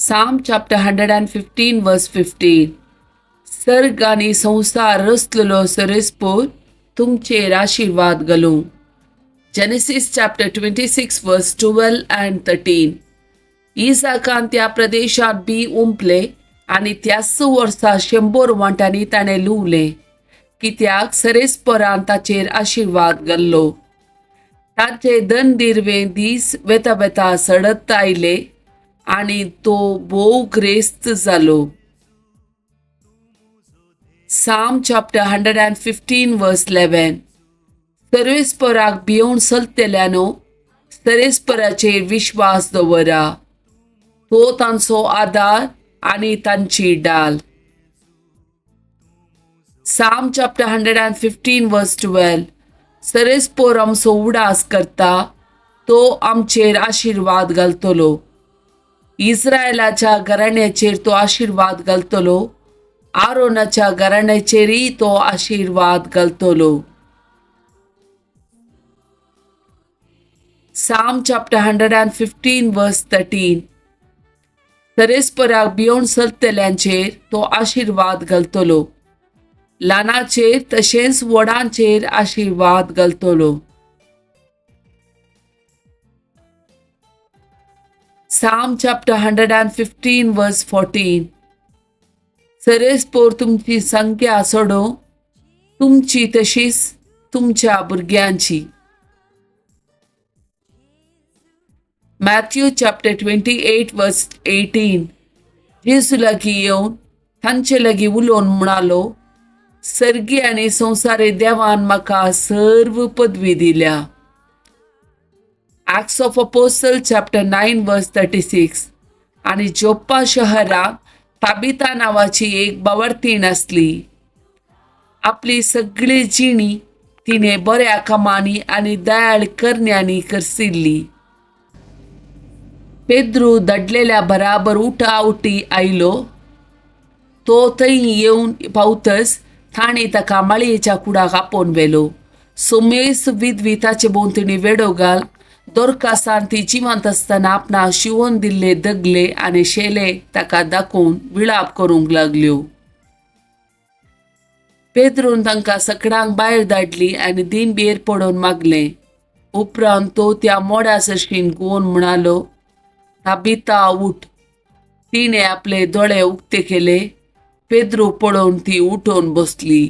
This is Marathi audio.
Psalm chapter 115 verse 15. सर्ग आणि संसार रचलेलो सरेस्पोर तुमचेर आशीर्वाद घालूं. Genesis chapter 26 verse 12 and 13. इसाकान त्या प्रदेशात बी उंपले आणि त्याच वर्सा 100 वांट्यांनी ताणें लुवले, कित्याक सरेस्परान ताचेर आशीर्वाद घाल्लो. ताचे दन दिरवे दीस वेता वेता सडत आयले आणि तो भोव ग्रेस्त जालो. Psalm chapter 115 verse 11. सर्वेस्पराक भिवून चलतल्यानो सरेस्पराचेर विश्वास दवरा. तो तांचो आदार आणि तांची डाल. Psalm chapter 115 verse 12. सरेस्पोर आमचो उडास करता, तो आमचेर आशीर्वाद घालतलो. इस्रायलाच्या घराण्याचेर तो आशीर्वाद घालतलो. आरोनाच्या घराण्याचेरय तो आशीर्वाद घालतलो. Psalm chapter 115 verse 13. सरेस्पराक भिवून चलतल्यांचेर तो आशीर्वाद घालतलो. ल्हानाचेर तशेंच व्हडांचेर आशीर्वाद घालतलो. Psalm chapter 115 verse 14. सरेस्पोर तुमची संख्या सोडो, तुमची तशीच तुमच्या भुरग्यांची. Matthew chapter 28 verse 18. जेसू लागीं येवन तांचे लागीं उलोवन म्हणालो, सर्गी आनी संवसारी देवान म्हाका सर्व पदवी दिल्या. Acts of Apostles chapter 9 verse 36. आणि जोप्पा शहरात ताबिता नावाची एक बावर्तीण असली. आपली सगळी जिणी तिने बऱ्या कामांनी आणि दयाळ करण्यांनी करसिल्ली. पेद्रू दडलेल्या बराबर उठाउटी आयलो. तो थंय येवन पावतच ताणें ताका माळयेच्या कुडाक आपोवन व्हेलो. सोमेस विधवी ताचे भोंवतणी वेडो घाल दोरकासान ती जिवंत आसतना आपणा शिवोवन दिल्ले दगले आनी शेले ताका दाखोवन विळाप करूंक लागल्यो. पेद्रून तांकां सगळ्यांक भायर धाडली आनी दिनबेर पडोवन मागलें. उपरांत तो त्या मोड्या सरशीन घुंवन म्हणालो, ताबिता उठ. तिणें आपले दोळे उक्ते केले. पेद्रू पळोवन ती उठोवन बसली.